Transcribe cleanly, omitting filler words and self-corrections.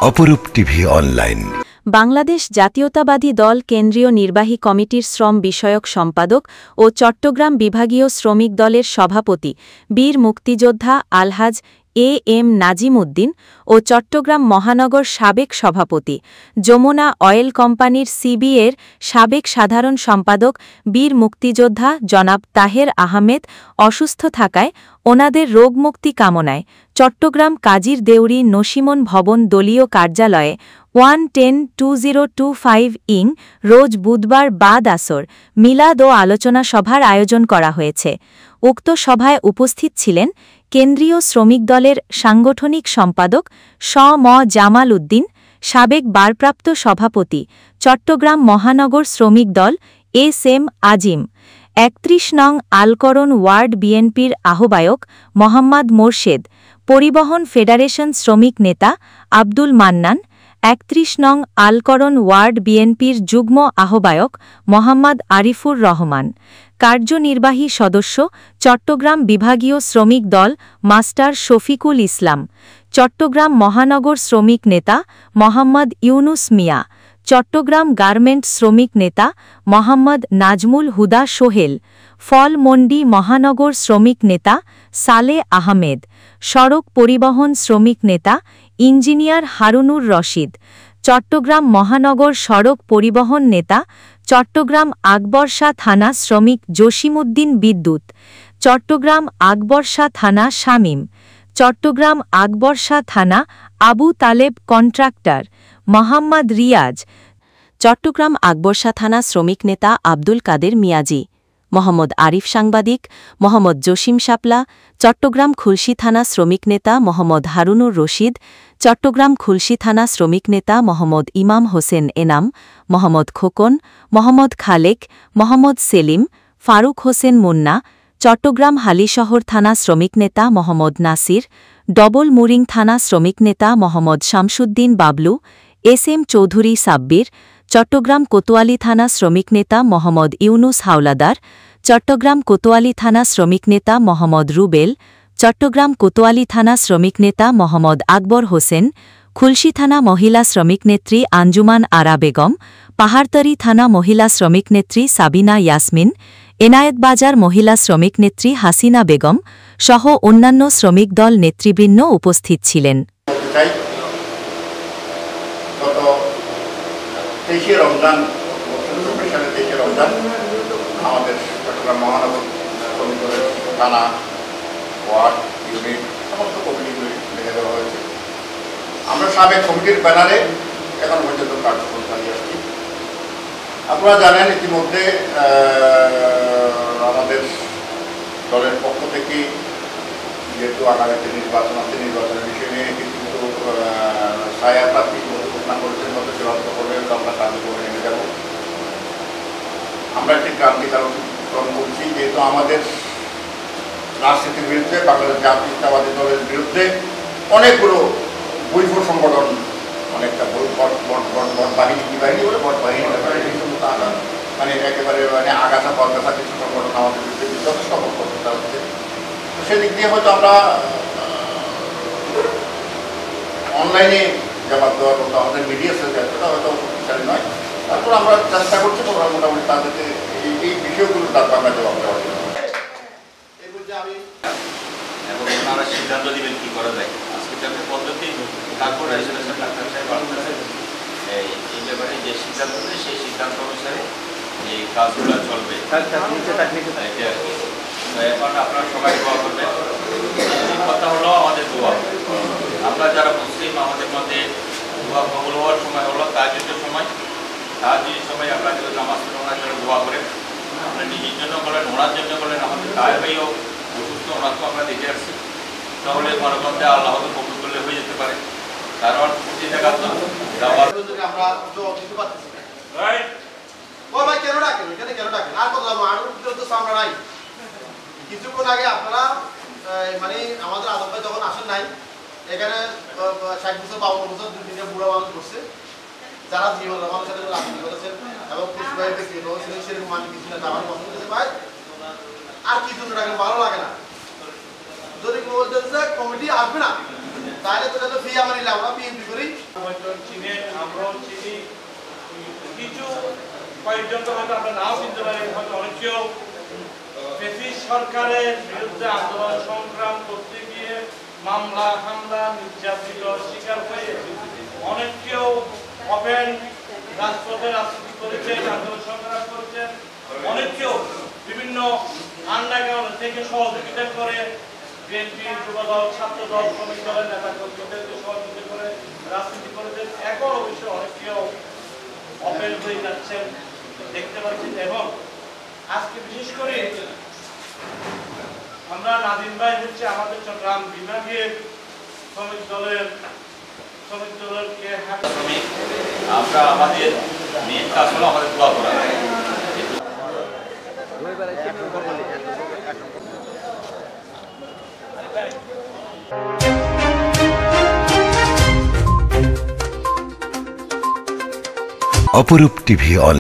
অপরূপ TV online. Bangladesh জাতীয়তাবাদী দল কেন্দ্রীয় নির্বাহী কমিটির শ্রম বিষয়ক সম্পাদক ও চট্টগ্রাম বিভাগীয় শ্রমিক দলের সভাপতি বীর মুক্তিযোদ্ধা আলহাজ এম নাজিম উদ্দিন ও চট্টগ্রাম মহানগর সাবেক সভাপতি যমুনা অয়েল কোম্পানির সিবিএর সাবেক সাধারণ সম্পাদক বীর মুক্তিযোদ্ধা জনাব তাহের আহমেদ অসুস্থ থাকায় ওনাদের রোগমুক্তি কামনায় চট্টগ্রাম কাজীর দেউরি নসিমন ভবন দলীয় কার্যালয়ে 1-10-2025 রোজ বুধবার বাদ আসর মিলাদ ও আলোচনা সভার আয়োজন করা হয়েছে। উক্ত সভায় উপস্থিত ছিলেন কেন্দ্রীয় শ্রমিক দলের সাংগঠনিক সম্পাদক ম জামাল উদ্দিন, সাবেক ভারপ্রাপ্ত সভাপতি চট্টগ্রাম মহানগর শ্রমিক দল এম আজিম, ৩১ নং আলকরণ ওয়ার্ড বিএনপির আহ্বায়ক মোহাম্মদ মোরশেদ, পরিবহন ফেডারেশন শ্রমিক নেতা আব্দুল মান্নান, ৩১ নং আলকরণ ওয়ার্ড বিএনপির যুগ্ম আহ্বায়ক মোহাম্মদ আরিফুর রহমান, কার্যনির্বাহী সদস্য চট্টগ্রাম বিভাগীয় শ্রমিক দল মাস্টার শফিকুল ইসলাম, চট্টগ্রাম মহানগর শ্রমিক নেতা মোহাম্মদ ইউনুস মিয়া, চট্টগ্রাম গার্মেন্ট শ্রমিক নেতা মোহাম্মদ নাজমুল হুদা সোহেল, ফলমন্ডি মহানগর শ্রমিক নেতা সালে আহমেদ, সড়ক পরিবহন শ্রমিক নেতা ইঞ্জিনিয়ার হারুনুর রশিদ, চট্টগ্রাম মহানগর সড়ক পরিবহন নেতা চট্টগ্রাম আকবরশা থানা শ্রমিক জসিমউদ্দিন বিদ্যুৎ, চট্টগ্রাম আকবরশা থানা শামীম, চট্টগ্রাম আকবরশা থানা আবু তালেব কন্ট্রাক্টর মোহাম্মদ রিয়াজ, চট্টগ্রাম আকবরশা থানা শ্রমিক নেতা আব্দুল কাদের মিয়াজি, মোহাম্মদ আরিফ সাংবাদিক, মোহাম্মদ জসিম শাপলা, চট্টগ্রাম খুলশী থানা শ্রমিক নেতা মোহাম্মদ হারুনুর রশিদ, চট্টগ্রাম খুলশী থানা শ্রমিক নেতা মোহাম্মদ ইমাম হোসেন এনাম, মোহাম্মদ খোকন, মোহাম্মদ খালেক, মোহাম্মদ সেলিম, ফারুক হোসেন মুন্না, চট্টগ্রাম হালিশহর থানা শ্রমিক নেতা মোহাম্মদ নাসির, ডবল মুরিং থানা শ্রমিক নেতা মোহাম্মদ শামসুদ্দিন বাবলু, এম চৌধুরী সাব্বির, চট্টগ্রাম কোতোয়ালি থানা শ্রমিক নেতা মোহাম্মদ ইউনুস হাওলাদার, চট্টগ্রাম কোতোয়ালি থানা শ্রমিক নেতা মোহাম্মদ রুবেল, চট্টগ্রাম কোতোয়ালি থানা শ্রমিক নেতা মোহাম্মদ আকবর হোসেন, খুলশী থানা মহিলা শ্রমিক নেত্রী আঞ্জুমান আরা বেগম, পাহাড়তরি থানা মহিলা শ্রমিক নেত্রী সাবিনা ইয়াসমিন, এনায়েতবাজার মহিলা শ্রমিক নেত্রী হাসিনা বেগম সহ অন্যান্য শ্রমিক দল নেতৃবৃন্দ উপস্থিত ছিলেন। 23 রমজান আমাদের চট্টগ্রাম মহানগর শ্রমিক দলের থানা ওয়ার্ড ইউনিট সমস্ত কমিটিগুলি ভেঙে দেওয়া হয়েছে। আমরা সাবেক কমিটির ব্যানারে এখন পর্যন্ত কার্যক্রম চালিয়ে আসছি। আপনারা জানেন ইতিমধ্যে আমাদের দলের পক্ষ থেকে যেহেতু আগামীতে নির্বাচন আছে, নির্বাচনের বিষয় নিয়ে কিন্তু ছায়া প্রার্থী ঘোষণা করেছেন, গত চূড়ান্ত করলে আমরা কার্যক্রমে নেমে যাব। আমরা একটি ক্রান্তিকারণ করছি, যেহেতু আমাদের রাজনীতির বিরুদ্ধে বাংলাদেশ জাতীয়তাবাদী দলের বিরুদ্ধে অনেকগুলো বৈফল সংগঠন, অনেকটা বাহিনী কি বাহিনী বলে বট বাহিনী মানে একেবারে মানে আগাছা পরগাছা কিছু সংগঠন আমাদের বিরুদ্ধে যথেষ্ট অপপ্রচার হচ্ছে। সেদিক দিয়ে হয়তো আমরা অনলাইনে জবাব দেওয়ার মতো আমাদের মিডিয়া সেটা হয়তো শক্তিশালী নয়। তারপর আমরা চেষ্টা করছি মোটামুটি তাদেরকে এই বিষয়গুলো তার বাংলা জবাব দেওয়ার জন্য। এবং ওনারা সিদ্ধান্ত দেবেন কী করা যায় আজকে চাকরি পদ্ধতি, তারপর রেজুলেশন ডাক্তার সাহেব এই ব্যাপারে যে সিদ্ধান্ত নেয় সেই সিদ্ধান্ত অনুসারে এই কাজগুলো চলবে। এখন আপনারা সবাই দোয়া করবেন। কথা হলো আমাদের দোয়া, আমরা যারা মুসলিম আমাদের মধ্যে দোয়া কবুল হওয়ার সময় হলো তাহাজ্জুদের সময়। তাহাজ্জুদের সময় আপনারা যদি নামাজ পড়ে ওনার জন্য দোয়া করেন, আপনার নিজের জন্য বলেন, ওনার জন্য বলেন, আমাদের তাই ভাইও অসুস্থ, ওনাকে আমরা দেখে আসছি, তাহলে মনে করতে আল্লাহ হয়তো কবুল করলে হয়ে যেতে পারে। কারণ প্রতি জায়গা তো আমরা দিতে পারতেছি ও ভাই কেন ডাকেন, এখানে কেন ডাকেন আর কত তো সামনে নাই। কিছুক্ষণ আগে আপনারা মানে আমাদের আদম ভাই যখন আসেন নাই, এখানে 60 বছর 52 বছর 2-3টা বুড়া মানুষ করছে, যারা জীবন মানুষের সাথে রাজনীতি করেছেন এবং খুশবাই ব্যক্তিগত ছিলেন, সেরকম মানে কিছু না আমার পছন্দ হতে পারে। আর কি জন্য রাখেন ভালো লাগে না। যদি বলতেন যে কমিটি আসবে না তাহলে তো ফি আমার নিলে আমরা বিএনপি করি চিনে আমরাও চিনি কিছু কয়েকজন তো হয়তো আমরা নাও চিনতে পারি হয়তো অনেকেও ব্রিটিশ সরকারের বিরুদ্ধে আন্দোলন সংগ্রাম করতে গিয়ে মামলা হামলা নির্যাতিত শিকার হয়ে অনেকেও ওপেন রাজপথে রাজনীতি করেছেন আন্দোলন সংগ্রাম করেছেন অনেকেও বিভিন্ন আন্ডারগ্রাউন্ড থেকে সহযোগিতা করে বিএনপি যুবদল ছাত্রদল শ্রমিক দলের নেতা কর্মীদেরকে সহযোগিতা করে রাজনীতি করেছেন এখন অবশ্যই অনেকেও ওপেন হয়ে যাচ্ছেন দেখতে পাচ্ছেন এবং আজকে বিশেষ করে আমরা নাদিম ভাই হচ্ছে আমাদের চট্টগ্রাম বিভাগের শ্রমিক দলেরকে আমরা আমাদের মেন কাজ হলো আমাদের দোয়া করা অপরূপ টিভি অনলাইন।